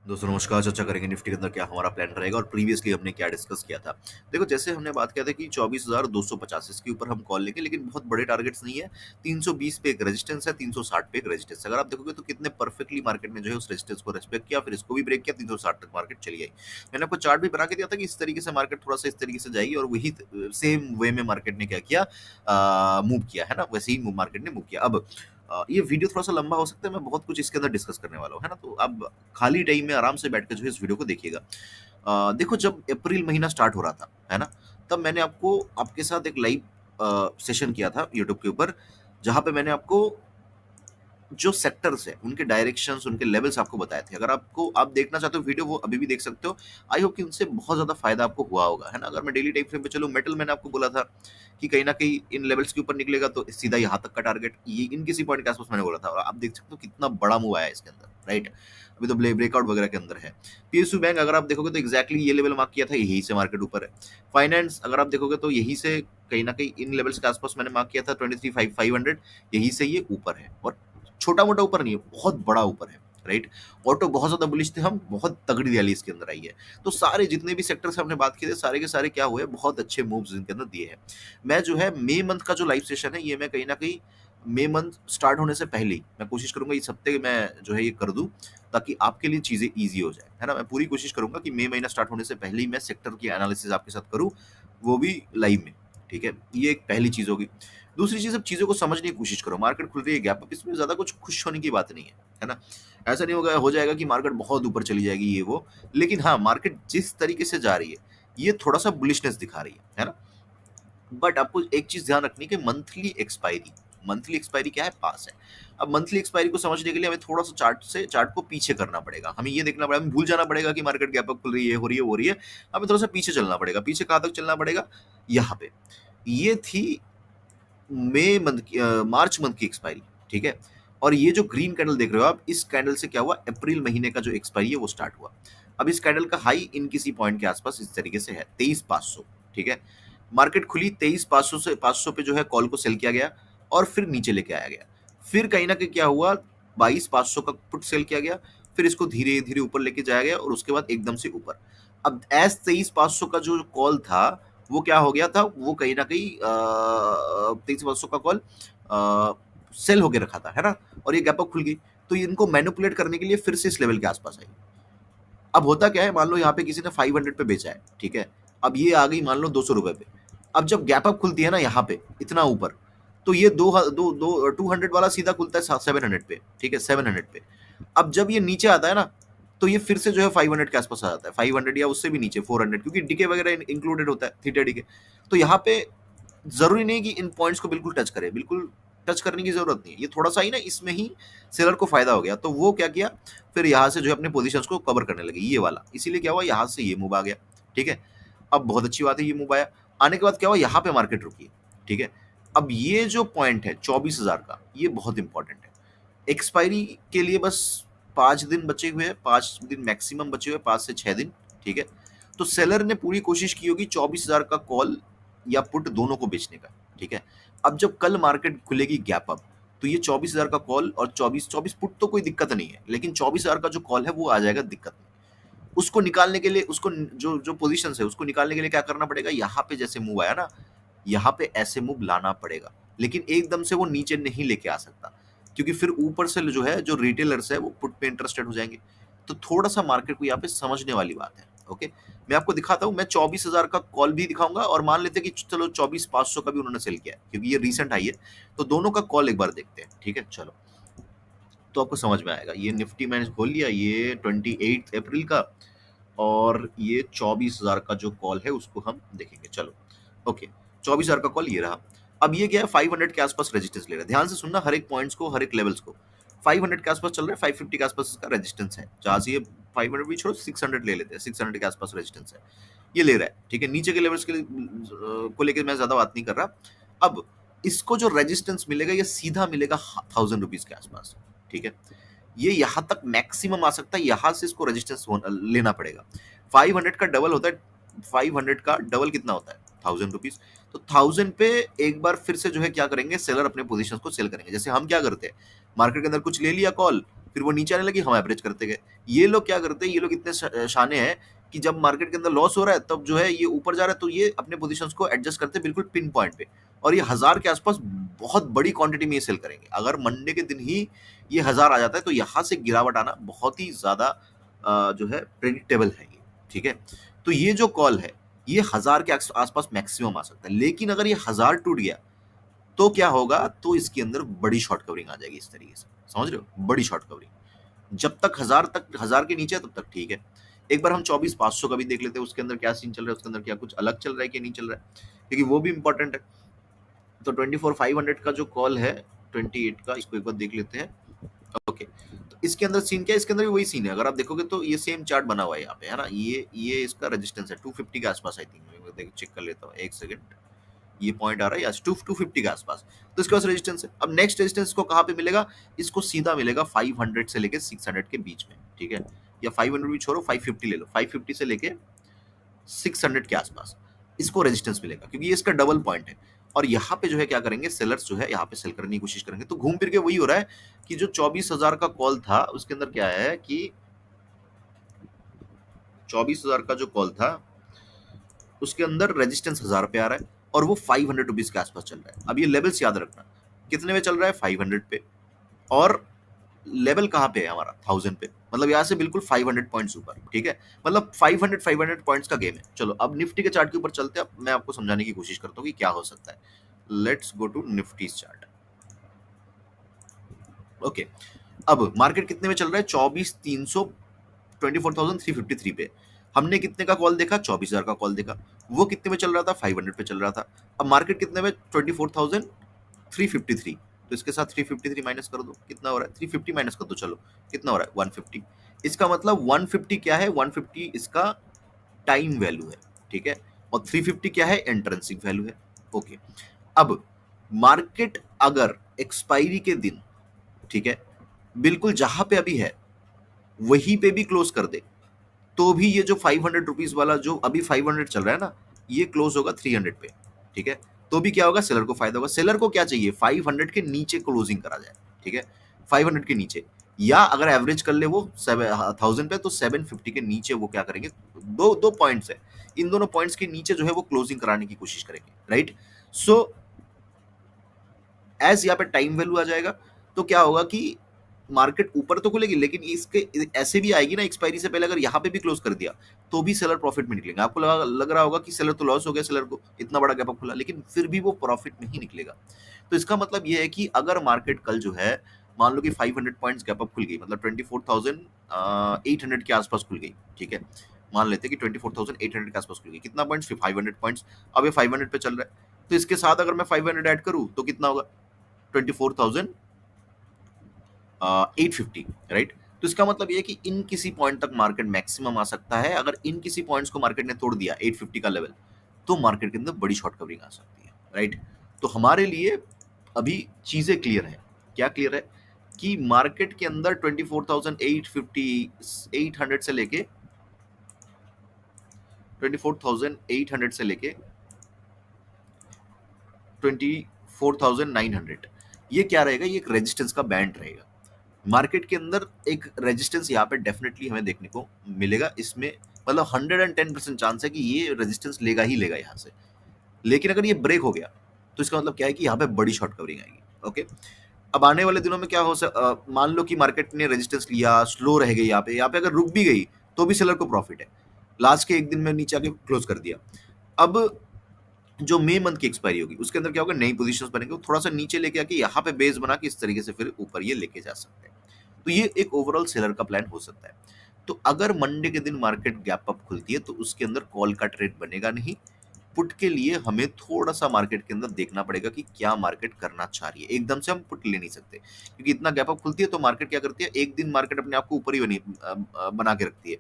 दोस्तों नमस्कार। चर्चा करेंगे निफ्टी के अंदर क्या हमारा प्लान रहेगा और प्रीवियसली हमने क्या डिस्कस किया था। देखो, जैसे हमने बात किया था कि 24,250 इसके ऊपर हम कॉल लेंगे, लेकिन बहुत बड़े टारगेट्स नहीं है। 320 पे एक रेजिस्टेंस है, 360 पे एक रेजिस्टेंस है। अगर आप देखोगे तो कितने परफेक्टली मार्केट में जो है उस रेजिस्टेंस को रिस्पेक्ट किया, फिर इसको भी ब्रेक किया, 360 तक मार्केट चली आई। मैंने आपको चार्ट भी बना के दिया था कि इस तरीके से मार्केट थोड़ा सा इस तरीके से जाएगी, और वही सेम वे में मार्केट ने क्या किया, मूव किया है ना, वैसे ही मार्केट ने मूव किया। अब ये वीडियो थोड़ा-सा लंबा हो सकता है, मैं बहुत कुछ इसके अंदर डिस्कस करने वाला हूँ, है ना? तो आप खाली टाइम में आराम से बैठ के जो है इस वीडियो को देखिएगा। देखो, जब अप्रैल महीना स्टार्ट हो रहा था, है ना? तब मैंने आपको आपके साथ एक लाइव सेशन किया था यूट्यूब के ऊपर, जहाँ पे मैंने आपको जो सेक्टर्स हैं, उनके डायरेक्शंस, उनके लेवल्स आपको बताए थे। अगर आपको आप देखना चाहते हो वीडियो, वो अभी भी देख सकते हो। आई होप कि उनसे बहुत ज़्यादा फ़ायदा आपको हुआ होगा, है ना? अगर मैं डेली टाइम फ्रेम पे चलूँ, मेटल मैंने आपको बोला था कि कहीं न कहीं इन लेवल्स के ऊपर निकलेगा तो सीधा यहाँ तक का टारगेट, ये इन किसी पॉइंट के आस-पास मैंने बोला था, और आप देख सकते हो कितना बड़ा मूव आया है इसके अंदर, राइट? अभी तो ब्रेकआउट वगैरह के अंदर है। पीएसयू बैंक अगर आप देखोगे तो एग्ज़ैक्टली ये लेवल मार्क किया था, यहीं से मार्केट ऊपर है। फाइनेंस अगर आप देखोगे तो यहीं से कहीं न कहीं इन लेवल्स के आस-पास मैंने मार्क किया था 23,500, यहीं से ये ऊपर है, और छोटा-मोटा ऊपर नहीं है, बहुत बड़ा ऊपर है, राइट? ऑटो बहुत ज़्यादा बुलिश थे हम, बहुत तगड़ी रैली इसके अंदर आई है। तो सारे जितने भी सेक्टर्स हमने बात की थी, सारे के सारे क्या हुए, बहुत अच्छे मूव्स इनके अंदर दिए हैं। मैं जो है मई मंथ का जो लाइव सेशन है, ये मैं कहीं न कहीं मई मंथ स्टार्ट होने से पहले ही मैं कोशिश करूँगा इस हफ्ते मैं जो है ये कर दूँ, ताकि आपके लिए चीज़ें ईज़ी हो जाएँ, है ना? मैं पूरी कोशिश करूँगा कि मई महीना स्टार्ट होने से पहले ही मैं सेक्टर की एनालिसिस आपके साथ करूँ, वो भी लाइव में, ठीक है? ये एक पहली चीज़ होगी। दूसरी चीज़, अब चीज़ों को समझने की कोशिश करो। मार्केट खुल रही है, गैप अप, इसमें ज़्यादा कुछ खुश होने की बात नहीं है ना? ऐसा नहीं हो जाएगा कि मार्केट बहुत ऊपर चली जाएगी ये वो। लेकिन हाँ, मार्केट जिस तरीके से जा रही है, ये थोड़ा-सा बुलिशनेस दिखा रही है ना? बट आपको एक चीज़ ध्यान रखनी है कि मंथली एक्सपायरी क्या है? पास है। अब मंथली एक्सपायरी को समझने के लिए हमें थोड़ा-सा चार्ट को पीछे करना पड़ेगा। हमें ये देखना पड़ेगा, हमें भूल जाना पड़ेगा कि मार्केट गैप अप खुल रही है, हो रही है, हो रही है। हमें थोड़ा-सा पीछे चलना पड़ेगा। पीछे कहाँ तक चलना पड़ेगा? यहाँ पे। ये थी मार्च मंथ की एक्सपायरी, ठीक है? और ये जो ग्रीन कैंडल देख रहे हो आप, इस कैंडल से क्या हुआ, अप्रैल महीने का जो एक्सपायरी है वो स्टार्ट हुआ। अब इस कैंडल का हाई इन किसी पॉइंट के आसपास इस तरीके से है 23,500, ठीक है? मार्केट खुली 23,500 से 500 पे, जो है कॉल को सेल किया गया और फिर नीचे लेके आया गया। फिर कहीं न कहीं क्या हुआ, 22,500 का पुट सेल किया गया, फिर इसको धीरे-धीरे ऊपर लेके जाया गया और उसके बाद एकदम से ऊपर। अब एज़ 23,500 का जो कॉल था, वो क्या हो गया था, वो कहीं न कहीं 23,500 का कॉल सेल होके रखा था, है ना? और ये गैप अप खुल गई, तो इनको मैनिपुलेट करने के लिए फिर से इस लेवल के आस-पास आई। अब होता क्या है, मान लो यहाँ पे किसी ने 500 पे बेचा है, ठीक है? अब ये आ गई मान लो ₹200 पे। अब जब गैप अप खुलती है ना यहाँ पे, इतना ऊपर, तो ये दो ह दो दो 200 वाला सीधा खुलता है 700 पे, ठीक है? 700 पे। अब जब ये नीचे आता है ना, तो ये फिर से जो है 500 के आस-पास आ जाता है। 500 या उससे भी नीचे 400, क्योंकि डीके वगैरह इंक्लूडेड होता है, थीटा डीके। तो यहाँ पे ज़रूरी नहीं कि इन पॉइंट्स को बिल्कुल टच करे, बिल्कुल टच करने की ज़रूरत नहीं है। ये थोड़ा-सा ही ना, इसमें ही सेलर को फ़ायदा हो गया, तो वो क्या किया, फिर यहाँ से जो है अपने पोज़ीशंस को कवर करने लगे, ये वाला। इसीलिए क्या हुआ, यहाँ से ये मूव आ गया, ठीक है? अब बहुत अच्छी बात है, ये मूव आया। आने के बाद क्या हुआ, यहाँ पे मार्केट रुकी है, ठीक है? अब ये जो पॉइंट है 24,000 का, ये बहुत इंपॉर्टेंट है। एक्सपायरी के लिए बस 5 दिन बचे हुए हैं, 5 दिन मैक्सिमम बचे हुए हैं, 5 से 6 दिन, ठीक है? तो सेलर ने पूरी कोशिश की होगी 24,000 का कॉल या पुट दोनों को बेचने का, ठीक है? अब जब कल मार्केट खुलेगी गैप अप, तो ये 24,000 का कॉल और 24 पुट तो कोई दिक्कत नहीं है, लेकिन 24,000 का जो कॉल है वो आ जाएगा दिक्कत में। उसको निकालने के लिए, उसको जो जो पोज़ीशंस है उसको निकालने के लिए क्या करना पड़ेगा, यहाँ पे जैसे मूव आया ना, यहाँ पे ऐसे मूव लाना पड़ेगा। लेकिन एकदम से वो नीचे नहीं लेके आ सकता, क्योंकि फिर ऊपर से जो है, जो रिटेलर्स है वो पुट पे इंटरेस्टेड हो जाएँगे। तो थोड़ा-सा मार्केट को यहाँ पे समझने वाली बात है, ओके? मैं आपको दिखाता हूँ, मैं 24,000 का कॉल भी दिखाऊँगा, और मान लेते हैं कि चलो 24,500 का भी उन्होंने सेल किया है, क्योंकि ये रीसेंट हाई है, तो दोनों का कॉल एक बार देखते हैं, ठीक है? चलो, तो आपको समझ में आएगा। ये निफ्टी मैंने खोल लिया, ये 28 अप्रैल का, और ये 24,000 का जो कॉल है उसको हम देखेंगे। चलो, ओके, 24,000 का कॉल ये रहा। अब ये क्या है, 500 के आसपास रेजिस्टेंस ले रहा है। ध्यान से सुनना हर एक पॉइंट्स को, हर एक लेवल्स को। 500 के आसपास चल रहा है, 550 के आसपास इसका रेजिस्टेंस है। जहाँ से ये 500 भी छोड़ो, 600 ले लेते हैं, 600 के आसपास रेजिस्टेंस है। ये ले रहा है, ठीक है? नीचे के लेवल्स के लिए को लेके मैं ज़्यादा बात नहीं कर रहा। अब इसको जो रेजिस्टेंस मिलेगा, ये सीधा मिलेगा ₹1000 के आसपास, ठीक है? ये यहाँ तक मैक्सिमम आ सकता है, यहाँ से इसको रेजिस्टेंस लेना पड़ेगा। 500 का डबल होता है, 500 का डबल कितना होता है, ₹1000। तो 1000 पे एक बार फिर से जो है क्या करेंगे, सेलर अपने पोजीशंस को सेल करेंगे। जैसे हम क्या करते हैं, मार्केट के अंदर कुछ ले लिया कॉल, फिर वो नीचे आने लगी, हम एवरेज करते गए। ये लोग क्या करते हैं, ये लोग इतने शाने हैं कि जब मार्केट के अंदर लॉस हो रहा है तब जो है ये ऊपर जा रहा है तो ये अपने पोजीशंस को एडजस्ट करते हैं बिल्कुल पिन पॉइंट पे, और ये 1000 के आसपास बहुत बड़ी क्वांटिटी में ये सेल करेंगे। अगर मंडे के दिन ही ये 1000 आ जाता है तो यहाँ से गिरावट आना बहुत ही ज्यादा जो है प्रेडिक्टेबल है ये, ठीक है। तो ये जो कॉल है ये 1000 के आसपास मैक्सिमम आ सकता है, लेकिन अगर ये 1000 टूट गया तो क्या होगा, तो इसके अंदर बड़ी शॉर्ट कवरिंग आ जाएगी इस तरीके से, समझ रहे हो, बड़ी शॉर्ट कवरिंग। जब तक 1000 के नीचे है तब तक ठीक है। एक बार हम 24,500 का भी देख लेते हैं, उसके अंदर क्या सीन चल रहा है, उसके अंदर क्या कुछ अलग चल रहा है कि नहीं चल रहा है, क्योंकि वो भी इंपॉर्टेंट है। तो 24,500 का जो कॉल है 28 का, इसको एक बार देख लेते हैं। ओके, तो इसके अंदर सीन क्या है, इसके अंदर भी वही सीन है। अगर आप देखोगे तो ये सेम चार्ट बना हुआ है यहाँ पे, है ना, ये इसका रेजिस्टेंस है 250 के आसपास, आई थिंक देख चेक कर लेता हूँ एक सेकंड। ये पॉइंट आ रहा है या 250 के आसपास, तो इसके पास रेजिस्टेंस है। अब नेक्स्ट रेजिस्टेंस को कहाँ पे मिलेगा, इसको सीधा मिलेगा 500 से लेके 600 के बीच में, ठीक है, या 500 भी छोड़ो, 550 ले लो, 550 से लेके 600 के आसपास इसको रेजिस्टेंस मिलेगा, क्योंकि ये इसका डबल पॉइंट है। और यहाँ पे जो है क्या करेंगे, सेलर्स जो है यहाँ पे सेल करने की कोशिश करेंगे। तो घूम फिर के वही हो रहा है कि जो 24,000 का कॉल था उसके अंदर क्या है कि 24,000 का जो कॉल था उसके अंदर रेजिस्टेंस 1000 पे आ रहा है और वो 500 रुपीज के आसपास चल रहा है। अब ये लेवल्स याद रखना, कितने में चल रहा है, 500 पे, और लेवल कहाँ पे है हमारा, 1000 पे, मतलब यहाँ से बिल्कुल 500 पॉइंट्स ऊपर, ठीक है, मतलब 500 पॉइंट्स का गेम है। चलो अब निफ्टी के चार्ट के ऊपर चलते हैं, अब मैं आपको समझाने की कोशिश करता हूँ कि क्या हो सकता है। Let's go to Nifty chart. Okay, अब मार्केट कितने में चल रहा है, 24,353 पे। हमने कितने का कॉल देखा, 24,000 का कॉल देखा। वो कितने में चल रहा था, 500 पे चल रहा था। अब मार्केट कितने में, 24,353, तो इसके साथ 353 माइनस कर दो, कितना हो रहा है, 350 माइनस कर दो, चलो कितना हो रहा है, 150। इसका मतलब 150 क्या है, 150 इसका टाइम वैल्यू है, ठीक है, और 350 क्या है, इंट्रिंसिक वैल्यू है। ओके, अब मार्केट अगर एक्सपायरी के दिन, ठीक है, बिल्कुल जहां पे अभी है वहीं पे भी क्लोज कर दे, तो भी ये जो 500 रुपीज वाला जो अभी 500 चल रहा है ना, ये क्लोज होगा 300 पे, ठीक है। तो भी क्या होगा, सेलर को फायदा होगा। सेलर को क्या चाहिए, 500 के नीचे क्लोजिंग करा जाए, ठीक है, 500 के नीचे, या अगर एवरेज कर ले वो 1000 पे, तो 750 के नीचे वो क्या करेंगे, दो दो पॉइंट्स है, इन दोनों पॉइंट्स के नीचे जो है वो क्लोजिंग कराने की कोशिश करेंगे, राइट। सो एज यहाँ पे टाइम वैल्यू आ जाएगा, तो क्या होगा कि मार्केट ऊपर तो खुलेगी, लेकिन इसके ऐसे भी आएगी ना, एक्सपायरी से पहले अगर यहाँ पे भी क्लोज कर दिया तो भी सेलर प्रॉफिट में निकलेगा। आपको लग रहा होगा कि सेलर तो लॉस हो गया, सेलर को इतना बड़ा गैप अप खुला, लेकिन फिर भी वो प्रॉफिट में ही निकलेगा। तो इसका मतलब ये है कि अगर मार्केट कल जो है, मान लो कि 500 पॉइंट्स गैप अप खुल गई, मतलब 24,800 के आसपास खुल गई, ठीक है, मान लेते हैं कि 24,800 के आसपास खुल गई, कितना पॉइंट्स, 500 पॉइंट्स। अब ये 500 पे चल रहा है, तो इसके साथ अगर मैं 500 ऐड करूं तो कितना होगा, 24,850, राइट। तो इसका मतलब ये है कि इन किसी पॉइंट तक मार्केट मैक्सिमम आ सकता है। अगर इन किसी पॉइंट्स को मार्केट ने तोड़ दिया 850 का लेवल, तो मार्केट के अंदर बड़ी शॉर्ट कवरिंग आ सकती है, राइट। तो हमारे लिए अभी चीजें क्लियर है, क्या क्लियर है, कि मार्केट के अंदर 24,850 800 से लेके 24,800 से लेके 24,900, ये क्या रहेगा, ये एक रेजिस्टेंस का बैंड रहेगा। मार्केट के अंदर एक रेजिस्टेंस यहाँ पे डेफिनेटली हमें देखने को मिलेगा। इसमें मतलब 110% चांस है कि ये रेजिस्टेंस लेगा ही लेगा यहाँ से। लेकिन अगर ये ब्रेक हो गया तो इसका मतलब क्या है कि यहाँ पे बड़ी शॉर्ट कवरिंग आएगी। ओके, अब आने वाले दिनों में क्या हो मान लो कि मार्केट ने रेजिस्टेंस लिया, स्लो रह गई, यहाँ पे अगर रुक भी गई तो भी सेलर को प्रॉफिट है, लास्ट के एक दिन में नीचे आके क्लोज कर दिया। अब जो मई मंथ की एक्सपायरी होगी उसके अंदर क्या होगा, नई पोजीशंस बनेंगे, वो थोड़ा सा नीचे लेके आके यहाँ पे बेस बना के इस तरीके से फिर ऊपर ये लेके जा सकते हैं। तो ये एक ओवरऑल सेलर का प्लान हो सकता है। तो अगर मंडे के दिन मार्केट गैप अप खुलती है तो उसके अंदर कॉल का ट्रेड बनेगा नहीं। पुट के लिए हमें थोड़ा सा मार्केट के अंदर देखना पड़ेगा कि क्या मार्केट करना चाह रही है। एकदम से हम पुट ले नहीं सकते, क्योंकि इतना गैप अप खुलती है तो मार्केट क्या करती है, एक दिन मार्केट अपने आप को ऊपर ही बना के रखती है,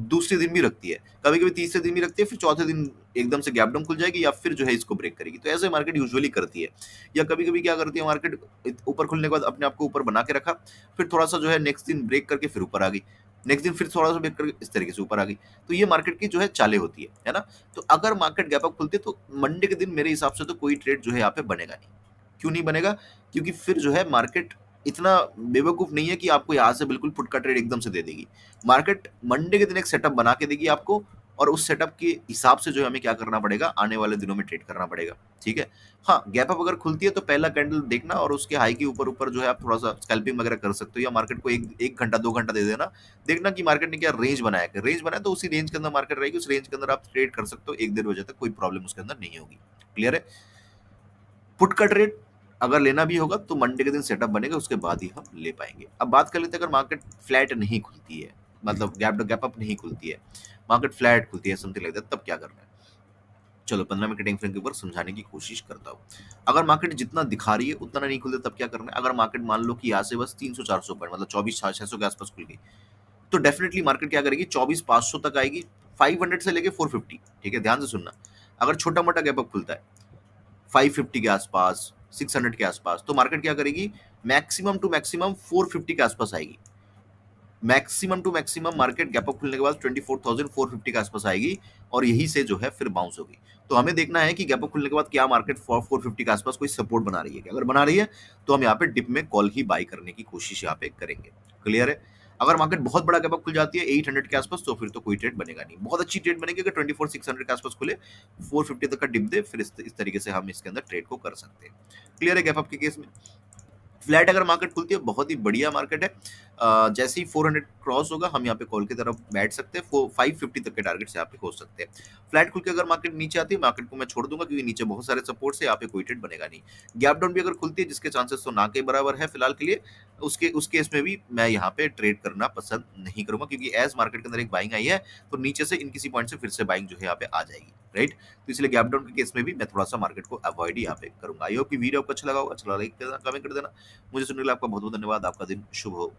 दूसरे दिन भी रखती है, कभी कभी तीसरे दिन भी रखती है, फिर चौथे दिन एकदम से गैप डाउन खुल जाएगी या फिर जो है इसको ब्रेक करेगी। तो ऐसे मार्केट यूजुअली करती है। या कभी कभी क्या करती है, मार्केट ऊपर खुलने के बाद अपने आप को ऊपर बना के रखा, फिर थोड़ा सा जो है नेक्स्ट दिन ब्रेक करके फिर ऊपर आ गई, नेक्स्ट दिन फिर थोड़ा सा ब्रेक करके इस तरीके से ऊपर आ गई। तो ये मार्केट की जो है चालें होती है ना। तो अगर मार्केट गैप अप खुलती है तो मंडे के दिन मेरे हिसाब से तो कोई ट्रेड जो है यहाँ पे बनेगा नहीं। क्यों नहीं बनेगा, क्योंकि फिर जो है मार्केट इतना बेवकूफ नहीं है कि आपको यहाँ से बिल्कुल पुट का ट्रेड एकदम से दे देगी। मार्केट मंडे के दिन एक सेटअप बना के देगी आपको, और उस सेटअप के हिसाब से जो है हमें क्या करना पड़ेगा, आने वाले दिनों में ट्रेड करना पड़ेगा। ठीक है। हाँ, गैप अप अगर खुलती है तो पहला कैंडल देखना, और उसके हाई के ऊपर ऊपर जो है आप थोड़ा सा स्कैल्पिंग वगैरह कर सकते हो, या मार्केट को एक घंटा 2 घंटा दे देना। देखना कि मार्केट ने क्या रेंज बनाया है, रेंज बनाया तो उसी रेंज के अंदर मार्केट रहेगी, उस रेंज के अंदर आप ट्रेड कर सकते हो 1 डेढ़ बजे तक, कोई प्रॉब्लम उसके अंदर नहीं होगी। क्लियर है। पुट का ट्रेड अगर लेना भी होगा तो मंडे के दिन सेटअप बनेगा, उसके बाद ही हम ले पाएंगे। अब बात कर लेते हैं, अगर मार्केट फ्लैट नहीं खुलती है, मतलब गैप अप नहीं खुलती है, मार्केट फ्लैट खुलती है, समथिंग लाइक दैट, तब क्या करना है। चलो 15 मिनट के टाइम फ्रेम के ऊपर समझाने की कोशिश करता हूँ। अगर मार्केट जितना दिखा रही है उतना नहीं खुलता तब क्या करना है। अगर मार्केट मान लो कि यहाँ से बस 300-400 पॉइंट, मतलब 24,600 के आसपास खुल गई, तो डेफिनेटली मार्केट क्या करेगी, 24,500 तक आएगी, 500 से लेके 450। ठीक है, ध्यान से सुनना। अगर छोटा मोटा गैप अप खुलता है 550 के आसपास, 600 के आसपास, तो मार्केट क्या करेगी, मैक्सिमम टू मैक्सिमम 450 के आसपास आएगी। Maximum to maximum market gap up खुलने के बाद 24,450 के आसपास आएगी, और यही से जो है फिर बाउंस होगी। तो हमें देखना है कि गैप अप खुलने के बाद क्या मार्केट 450 के आसपास कोई सपोर्ट बना रही है क्या। अगर बना रही है तो हम यहाँ पे डिप में कॉल ही बाई करने की कोशिश यहाँ पे करेंगे। क्लियर है। अगर मार्केट बहुत बड़ा गैप अप खुल जाती है 800 के आसपास, तो फिर तो कोई ट्रेड बनेगा नहीं। बहुत अच्छी ट्रेड बनेगी अगर 24,600 के आसपास खुले, 450 तक का डिप दे, फिर इस तरीके से हम इसके अंदर ट्रेड को कर सकते हैं। क्लियर है गैप अप के केस में। फ्लैट अगर मार्केट खुलती है, बहुत ही बढ़िया मार्केट है। जैसे ही 400 क्रॉस होगा हम यहाँ पे कॉल की तरफ बैठ सकते हैं, 550 तक के टारगेट यहाँ पे हो सकते हैं। फ्लैट खुल के अगर मार्केट नीचे आती है, मार्केट को मैं छोड़ दूंगा, क्योंकि नीचे बहुत सारे सपोर्ट से यहाँ पे कोई ट्रेड बनेगा नहीं। गैप डाउन भी अगर खुलती है, जिसके चांसेस तो ना के बराबर है फिलहाल के लिए, उस केस में भी मैं यहाँ पे ट्रेड करना पसंद नहीं करूंगा, क्योंकि एज मार्केट के अंदर एक बाइंग आई है, तो नीचे से इन किसी पॉइंट से फिर से बाइंग जो है यहाँ पे आ जाएगी। राइट। तो इसलिए गैप डाउन के केस में भी मैं थोड़ा सा मार्केट को अवॉइड यहाँ पे करूंगा। आई होप कि वीडियो आपको अच्छा लगा होगा, अच्छा लगा लाइक कर देना, कमेंट कर देना। मुझे सुनने के लिए आपका बहुत बहुत धन्यवाद। आपका दिन शुभ हो।